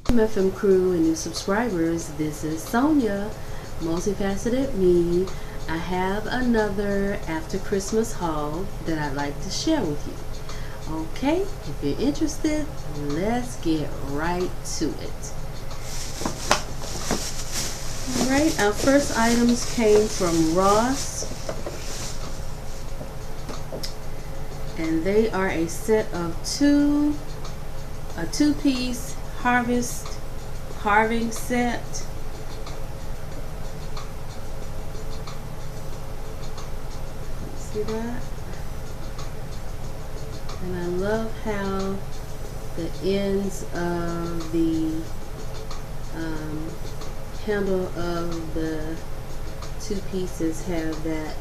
MFM crew and new subscribers, this is Sonia, multifaceted me. I have another after Christmas haul that I'd like to share with you. Okay, if you're interested, let's get right to it. Alright, our first items came from Ross, and they are a set of a two-piece carving set. See that? And I love how the ends of the handle of the two pieces have that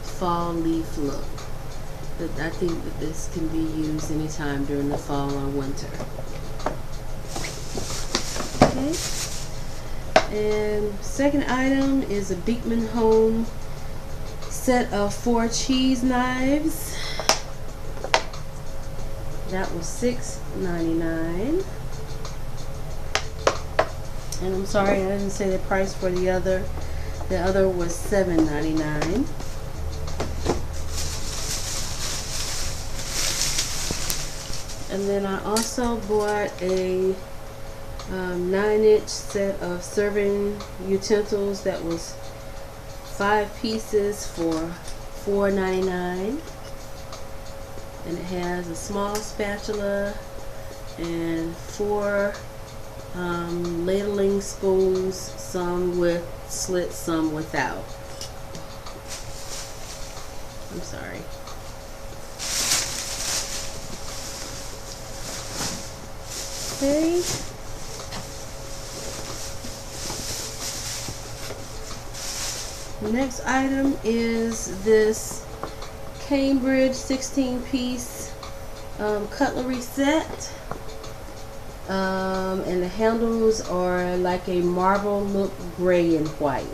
fall leaf look. But I think that this can be used anytime during the fall or winter. Okay. And second item is a Beekman Home set of 4 cheese knives. That was $6.99. And I'm sorry I didn't say the price for the other. The other was $7.99. And then I also bought a 9-inch set of serving utensils that was 5 pieces for $4.99. And it has a small spatula and 4 ladling spoons, some with slits, some without. I'm sorry. Okay. The next item is this Cambridge 16-piece cutlery set. And the handles are like a marble look, gray and white,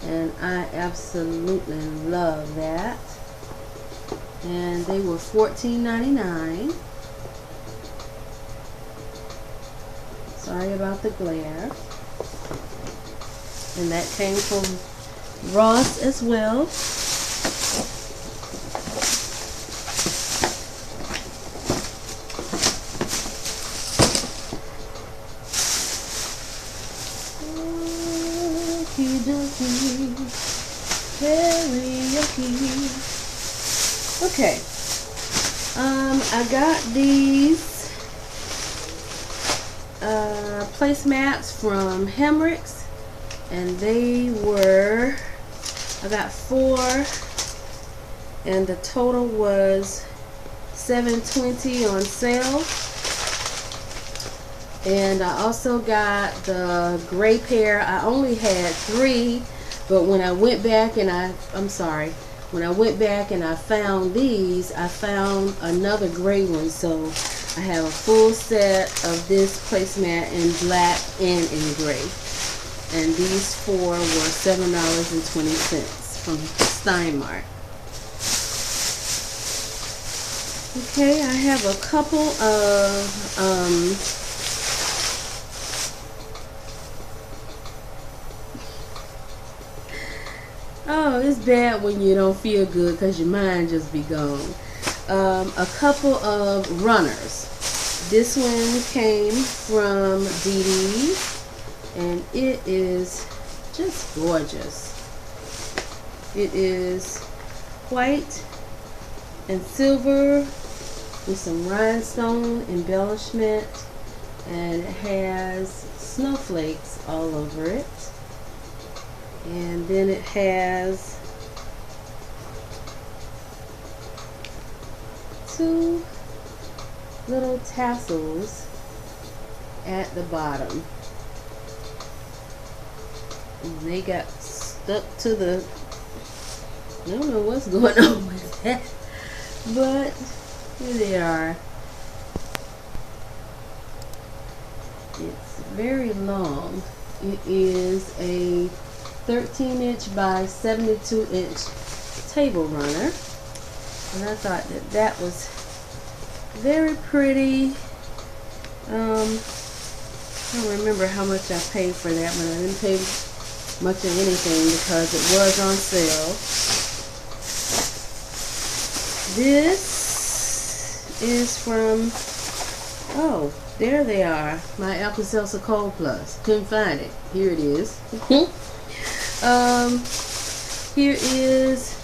and I absolutely love that. And they were $14.99. Sorry about the glare. And that came from Ross as well. Okay, I got these placemats from Hemrick's, and they were, I got 4, and the total was $7.20 on sale. And I also got the gray pair. I only had 3, but when I went back and when I went back and I found these, I found another gray one. So I have a full set of this placemat in black and in gray. And these 4 were $7.20 from Stein Mart. Okay, I have a couple of oh, it's bad when you don't feel good because your mind just be gone. A couple of runners. This one came from DD, and it is just gorgeous. It is white and silver with some rhinestone embellishment, and it has snowflakes all over it. And then it has 2 little tassels at the bottom. And they got stuck to the, I don't know what's going on with that, but here they are. It's very long. It is a 13-inch by 72-inch table runner, and I thought that that was very pretty I don't remember how much I paid for that one. I didn't pay much of anything because it was on sale. This is from, oh, there they are. My Alka-Seltzer Cold Plus. Couldn't find it. Here it is. Here is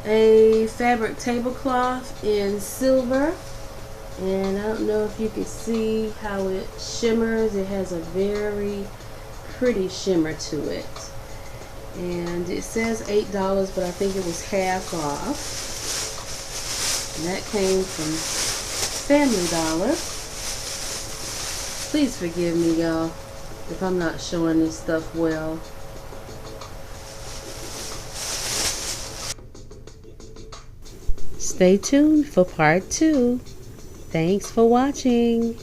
a fabric tablecloth in silver. And I don't know if you can see how it shimmers. It has a very pretty shimmer to it. And it says $8, but I think it was half off. And that came from Family Dollar. Please forgive me, y'all, if I'm not showing this stuff well. Stay tuned for part 2. Thanks for watching.